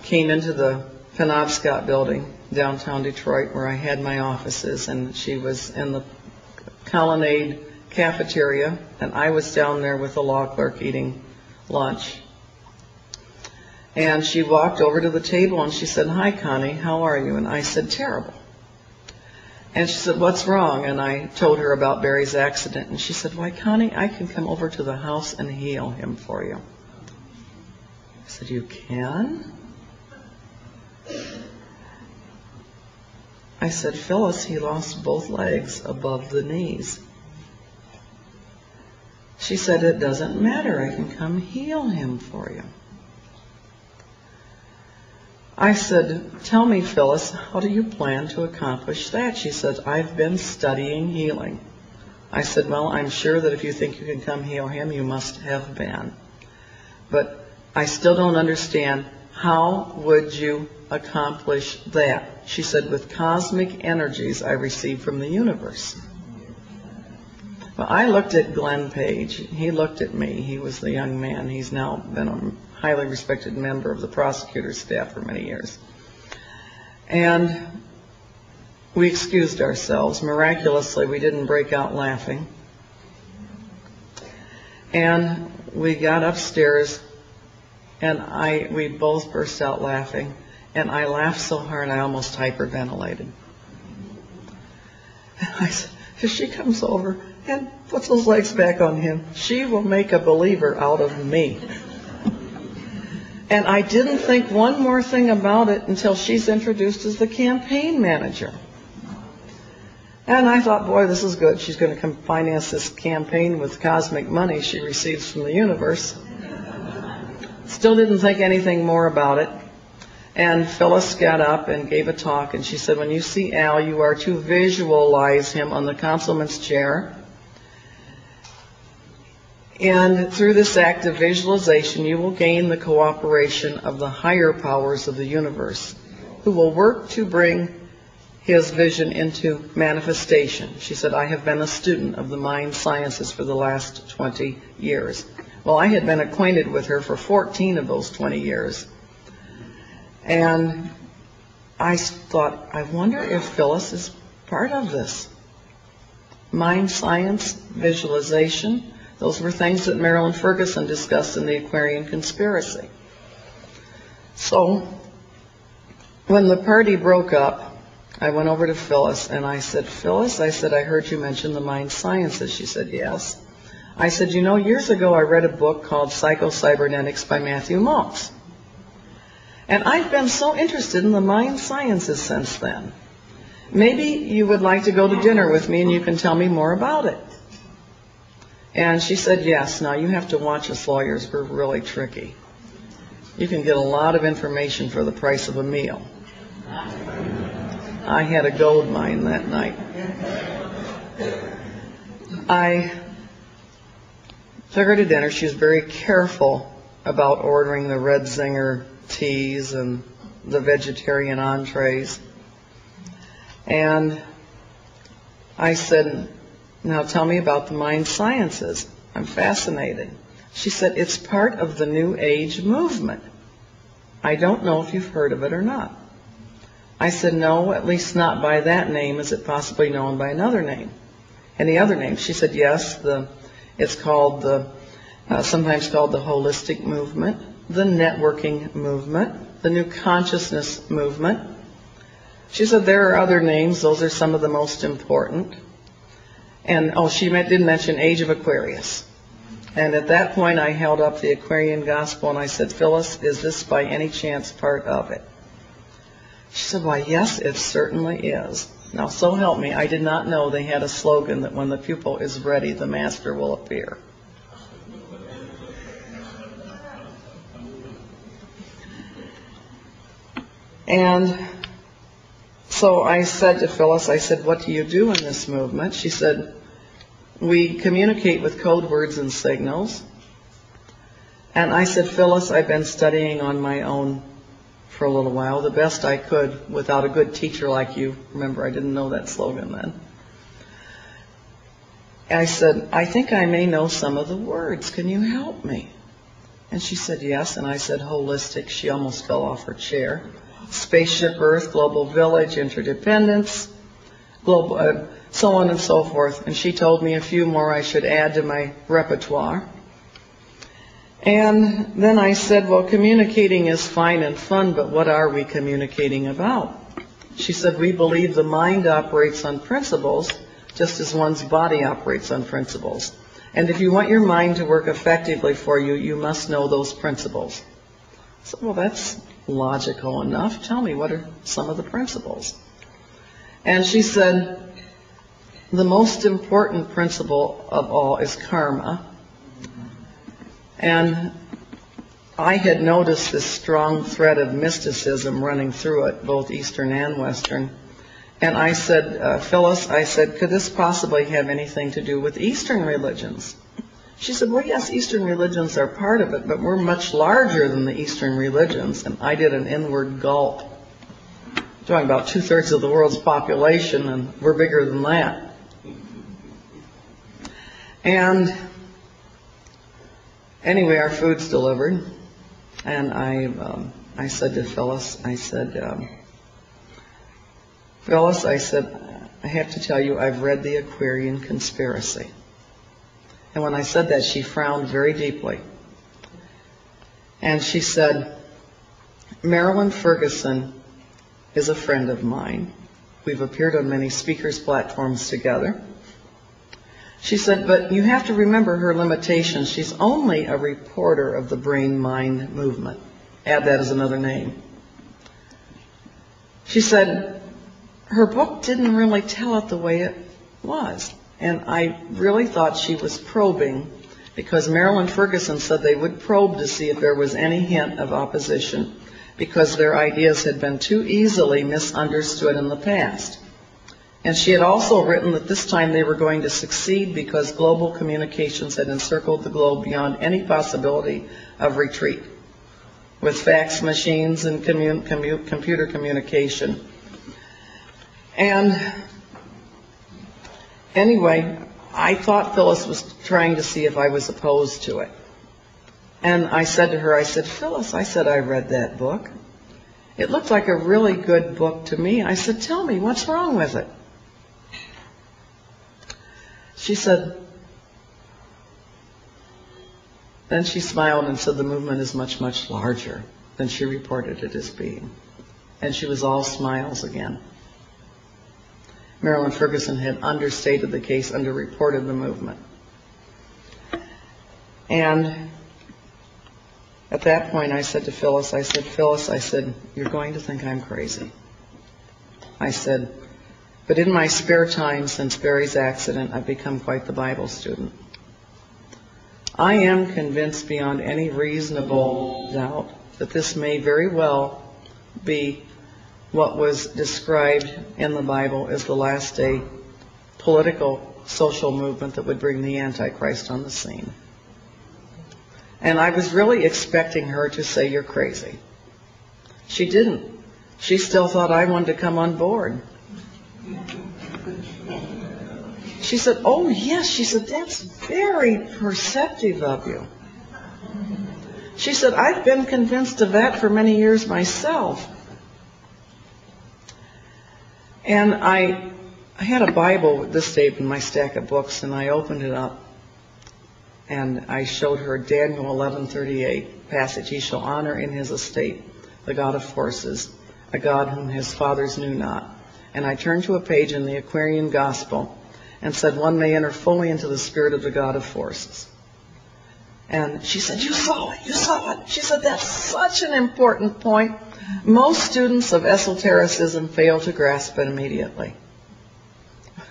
came into the Penobscot building, downtown Detroit, where I had my offices, and she was in the Colonnade cafeteria, and I was down there with the law clerk eating lunch. And she walked over to the table and she said, "Hi, Connie, how are you?" And I said, "Terrible." And she said, "What's wrong?" And I told her about Barry's accident. And she said, "Why, Connie, I can come over to the house and heal him for you." I said, "You can?" I said, "Phyllis, he lost both legs above the knees." She said, "It doesn't matter. I can come heal him for you." I said, "Tell me, Phyllis, how do you plan to accomplish that?" She said, "I've been studying healing." I said, "Well, I'm sure that if you think you can come heal him, you must have been. But I still don't understand. How would you accomplish that?" She said, "With cosmic energies I receive from the universe." Well, I looked at Glenn Page. He looked at me. He was the young man. He's now been a highly respected member of the prosecutor's staff for many years. And we excused ourselves. Miraculously, we didn't break out laughing. And we got upstairs, and we both burst out laughing. And I laughed so hard I almost hyperventilated. And I said, if she comes over and puts those legs back on him, she will make a believer out of me. And I didn't think one more thing about it until she's introduced as the campaign manager. And I thought, boy, this is good. She's going to come finance this campaign with cosmic money she receives from the universe. Still didn't think anything more about it. And Phyllis got up and gave a talk, and she said, when you see Al, you are to visualize him on the councilman's chair. And through this act of visualization, you will gain the cooperation of the higher powers of the universe, who will work to bring his vision into manifestation. She said, I have been a student of the mind sciences for the last 20 years. Well, I had been acquainted with her for 14 of those 20 years. And I thought, I wonder if Phyllis is part of this. Mind science, visualization, those were things that Marilyn Ferguson discussed in the Aquarian Conspiracy. So when the party broke up, I went over to Phyllis and I said, Phyllis, I said, I heard you mention the mind sciences. She said, yes. I said, you know, years ago I read a book called Psycho-Cybernetics by Matthew Maltz. And I've been so interested in the mind sciences since then. Maybe you would like to go to dinner with me and you can tell me more about it. And she said, yes. Now, you have to watch us lawyers. We're really tricky. You can get a lot of information for the price of a meal. I had a gold mine that night. I took her to dinner. She was very careful about ordering the red zinger teas and the vegetarian entrees. And I said, now tell me about the mind sciences. I'm fascinated. She said, it's part of the New Age movement. I don't know if you've heard of it or not. I said, no, at least not by that name. Is it possibly known by another name? Any other name? She said, yes, it's called sometimes called the holistic movement, the networking movement, the new consciousness movement. She said there are other names. Those are some of the most important. And, she didn't mention Age of Aquarius. And at that point, I held up the Aquarian Gospel and I said, Phyllis, is this by any chance part of it? She said, why, yes, it certainly is. Now, so help me, I did not know they had a slogan that when the pupil is ready, the master will appear. And so I said to Phyllis, I said, what do you do in this movement? She said, we communicate with code words and signals. And I said, Phyllis, I've been studying on my own for a little while, the best I could without a good teacher like you. Remember, I didn't know that slogan then. I said, I think I may know some of the words. Can you help me? And she said, yes. And I said, holistic. She almost fell off her chair. Spaceship Earth, global village, interdependence, global, so on and so forth. And she told me a few more I should add to my repertoire. And then I said, well, communicating is fine and fun, but what are we communicating about? She said, we believe the mind operates on principles, just as one's body operates on principles. And if you want your mind to work effectively for you, you must know those principles. So, well, that's logical enough. Tell me, what are some of the principles? And she said, the most important principle of all is karma. And I had noticed this strong thread of mysticism running through it, both Eastern and Western. And I said, Phyllis, I said, could this possibly have anything to do with Eastern religions? She said, well, yes, Eastern religions are part of it, but we're much larger than the Eastern religions. And I did an inward gulp. I'm talking about 2/3 of the world's population, and we're bigger than that. And anyway, our food's delivered. And I said to Phyllis, I said, Phyllis, I said, I have to tell you, I've read the Aquarian Conspiracy. And when I said that, she frowned very deeply. And she said, Marilyn Ferguson is a friend of mine. We've appeared on many speakers' platforms together. She said, but you have to remember her limitations. She's only a reporter of the brain-mind movement. Add that as another name. She said, her book didn't really tell it the way it was. And I really thought she was probing, because Marilyn Ferguson said they would probe to see if there was any hint of opposition, because their ideas had been too easily misunderstood in the past. And she had also written that this time they were going to succeed because global communications had encircled the globe beyond any possibility of retreat, with fax machines and computer communication. And anyway, I thought Phyllis was trying to see if I was opposed to it. And I said to her, I said, Phyllis, I said, I read that book. It looked like a really good book to me. I said, tell me, what's wrong with it? She said, then she smiled and said, the movement is much, much larger than she reported it as being. And she was all smiles again. Marilyn Ferguson had understated the case, underreported the movement. And at that point I said to Phyllis, I said, Phyllis, I said, you're going to think I'm crazy. I said, but in my spare time since Barry's accident, I've become quite the Bible student. I am convinced beyond any reasonable doubt that this may very well be what was described in the Bible as the last day political, social movement that would bring the Antichrist on the scene. And I was really expecting her to say, you're crazy. She didn't. She still thought I wanted to come on board. She said, oh yes, she said, that's very perceptive of you. She said, I've been convinced of that for many years myself. And I had a Bible with this tape in my stack of books, and I opened it up, and I showed her Daniel 11:38 passage. He shall honor in his estate the God of forces, a God whom his fathers knew not. And I turned to a page in the Aquarian Gospel and said, one may enter fully into the spirit of the God of forces. And she said, you saw it, you saw it. She said, that's such an important point. Most students of esotericism fail to grasp it immediately.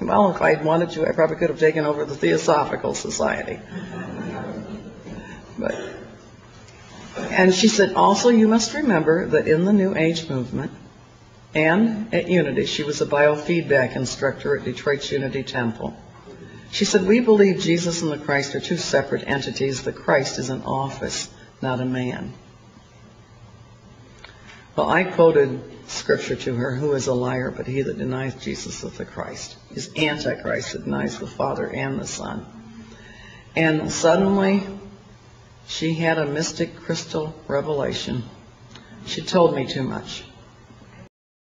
Well, if I'd wanted to, I probably could have taken over the Theosophical Society. And she said, also, you must remember that in the New Age movement and at Unity, she was a biofeedback instructor at Detroit's Unity Temple. She said, we believe Jesus and the Christ are two separate entities. The Christ is an office, not a man. Well, I quoted scripture to her, who is a liar but he that denies Jesus is the Christ. Is Antichrist that denies the Father and the Son. And suddenly She had a mystic crystal revelation. She told me too much.